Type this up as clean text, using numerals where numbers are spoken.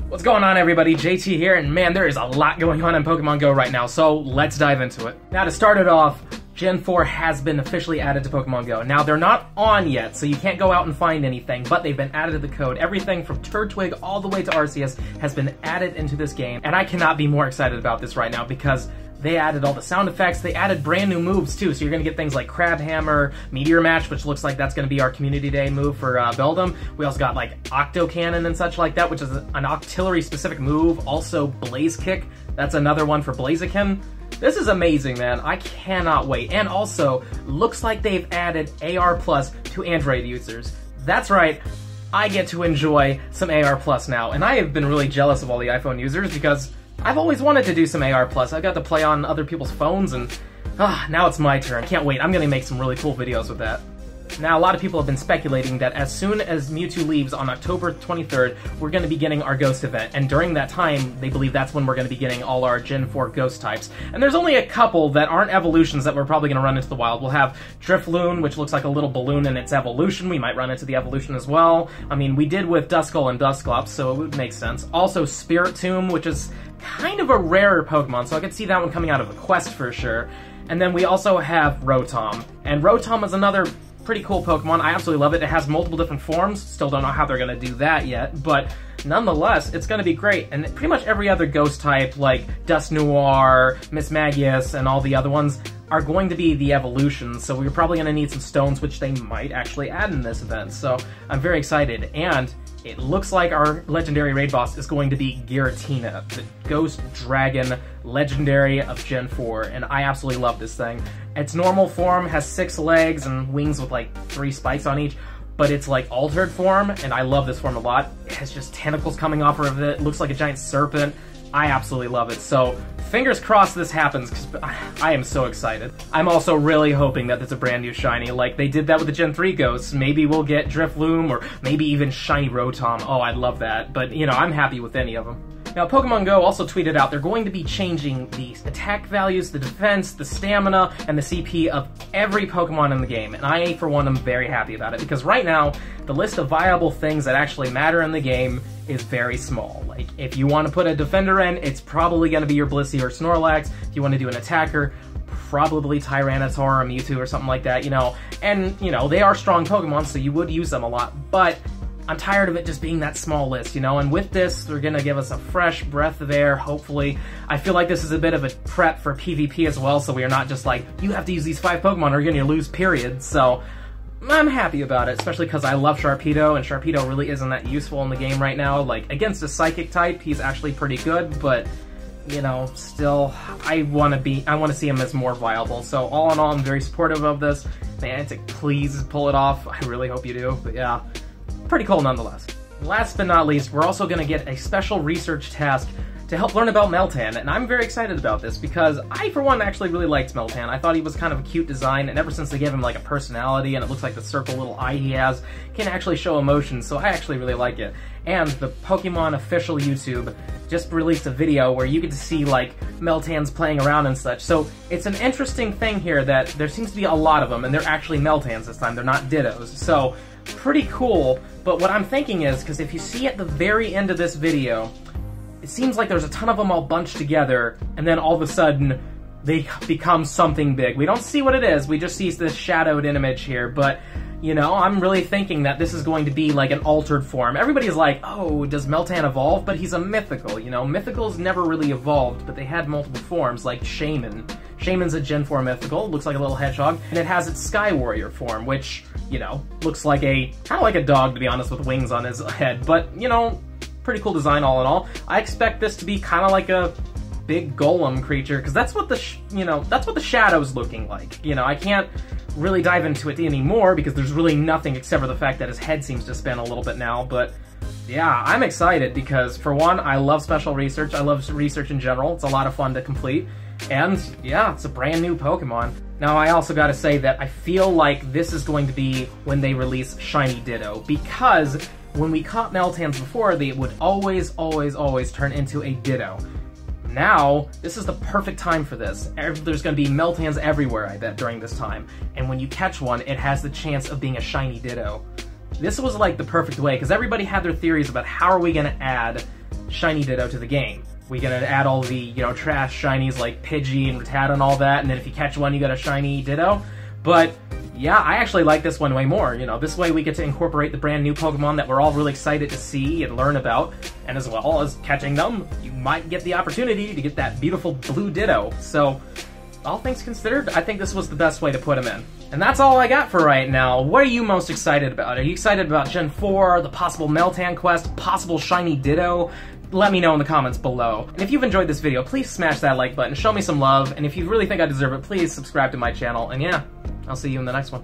What's going on, everybody? JT here, and man, there is a lot going on in Pokemon Go right now, so let's dive into it. Now, to start it off, Gen 4 has been officially added to Pokemon Go. Now, they're not on yet, so you can't go out and find anything, but they've been added to the code. Everything from Turtwig all the way to Arceus has been added into this game, and I cannot be more excited about this right now because they added all the sound effects, they added brand new moves too, so you're going to get things like Crab Hammer, Meteor Match, which looks like that's going to be our Community Day move for Beldum. We also got like Octo Cannon and such like that, which is an Octillery specific move. Also Blaze Kick, that's another one for Blaziken. This is amazing, man. I cannot wait. And also, looks like they've added AR Plus to Android users. That's right, I get to enjoy some AR Plus now, and I have been really jealous of all the iPhone users because I've always wanted to do some AR Plus. I got to play on other people's phones, and now it's my turn. Can't wait. I'm going to make some really cool videos with that. Now, a lot of people have been speculating that as soon as Mewtwo leaves on October 23rd, we're going to be getting our Ghost event, and during that time, they believe that's when we're going to be getting all our Gen 4 Ghost types. And there's only a couple that aren't evolutions that we're probably going to run into the wild. We'll have Drifloon, which looks like a little balloon in its evolution. We might run into the evolution as well. I mean, we did with Duskull and Dusclops, so it would make sense. Also, Spiritomb, which is kind of a rarer Pokemon, so I could see that one coming out of a quest for sure. And then we also have Rotom, and Rotom is another pretty cool Pokemon. I absolutely love it. It has multiple different forms. Still don't know how they're going to do that yet, but nonetheless, it's going to be great. And pretty much every other ghost type, like Dusknoir, Miss Magius, and all the other ones, are going to be the evolutions, so we're probably going to need some stones, which they might actually add in this event. So I'm very excited, and it looks like our legendary raid boss is going to be Giratina, the Ghost Dragon legendary of Gen 4, and I absolutely love this thing. Its normal form has 6 legs and wings with like 3 spikes on each, but it's like altered form, and I love this form a lot. It has just tentacles coming off of it, looks like a giant serpent. I absolutely love it, so fingers crossed this happens, because I am so excited. I'm also really hoping that it's a brand new shiny, like they did that with the Gen 3 Ghosts. Maybe we'll get Drifloon, or maybe even shiny Rotom. Oh, I'd love that, but you know, I'm happy with any of them. Now, Pokemon Go also tweeted out they're going to be changing the attack values, the defense, the stamina, and the CP of every Pokemon in the game, and I, for one, am very happy about it, because right now, the list of viable things that actually matter in the game is very small. Like, if you want to put a defender in, it's probably going to be your Blissey or Snorlax. If you want to do an attacker, probably Tyranitar or Mewtwo or something like that, you know. And, you know, they are strong Pokemon, so you would use them a lot, but I'm tired of it just being that small list, you know, and with this, they're gonna give us a fresh breath of air, hopefully. I feel like this is a bit of a prep for PvP as well, so we are not just like, you have to use these 5 Pokemon or you're gonna lose, period. So I'm happy about it, especially because I love Sharpedo, and Sharpedo really isn't that useful in the game right now. Like, against a Psychic type, he's actually pretty good, but, you know, still, I want to see him as more viable. So all in all, I'm very supportive of this. Niantic, please pull it off. I really hope you do, but yeah. Pretty cool nonetheless. Last but not least, we're also going to get a special research task to help learn about Meltan, and I'm very excited about this because I, for one, actually really liked Meltan. I thought he was kind of a cute design, and ever since they gave him like a personality, and it looks like the circle little eye he has can actually show emotion, so I actually really like it. And the Pokemon official YouTube just released a video where you get to see like Meltans playing around and such, so it's an interesting thing here that there seems to be a lot of them, and they're actually Meltans this time, they're not Dittos, so pretty cool. But what I'm thinking is, because if you see at the very end of this video, it seems like there's a ton of them all bunched together, and then all of a sudden, they become something big. We don't see what it is, we just see this shadowed image here, but, you know, I'm really thinking that this is going to be like an altered form. Everybody's like, oh, does Meltan evolve? But he's a mythical, you know? Mythicals never really evolved, but they had multiple forms, like Shaman. Shaman's a Gen 4 mythical, looks like a little hedgehog, and it has its Sky Warrior form, which, you know, looks like kind of like a dog, to be honest, with wings on his head, but, you know, pretty cool design all in all. I expect this to be kind of like a big golem creature, because that's what that's what the shadow's looking like. You know, I can't really dive into it anymore, because there's really nothing except for the fact that his head seems to spin a little bit now, but yeah, I'm excited, because for one, I love special research, I love research in general, it's a lot of fun to complete. And, yeah, it's a brand new Pokemon. Now, I also gotta say that I feel like this is going to be when they release Shiny Ditto, because when we caught Meltans before, they would always turn into a Ditto. Now, this is the perfect time for this. There's gonna be Meltans everywhere, I bet, during this time. And when you catch one, it has the chance of being a Shiny Ditto. This was like the perfect way, because everybody had their theories about how are we gonna add shiny Ditto to the game. We're gonna add all the, you know, trash shinies like Pidgey and Rattata and all that, and then if you catch one, you get a shiny Ditto. But yeah, I actually like this one way more. You know, this way we get to incorporate the brand new Pokemon that we're all really excited to see and learn about, and as well as catching them, you might get the opportunity to get that beautiful blue Ditto. So, all things considered, I think this was the best way to put him in. And that's all I got for right now. What are you most excited about? Are you excited about Gen 4, the possible Meltan quest, possible shiny Ditto? Let me know in the comments below. And if you've enjoyed this video, please smash that like button, show me some love, and if you really think I deserve it, please subscribe to my channel, and yeah, I'll see you in the next one.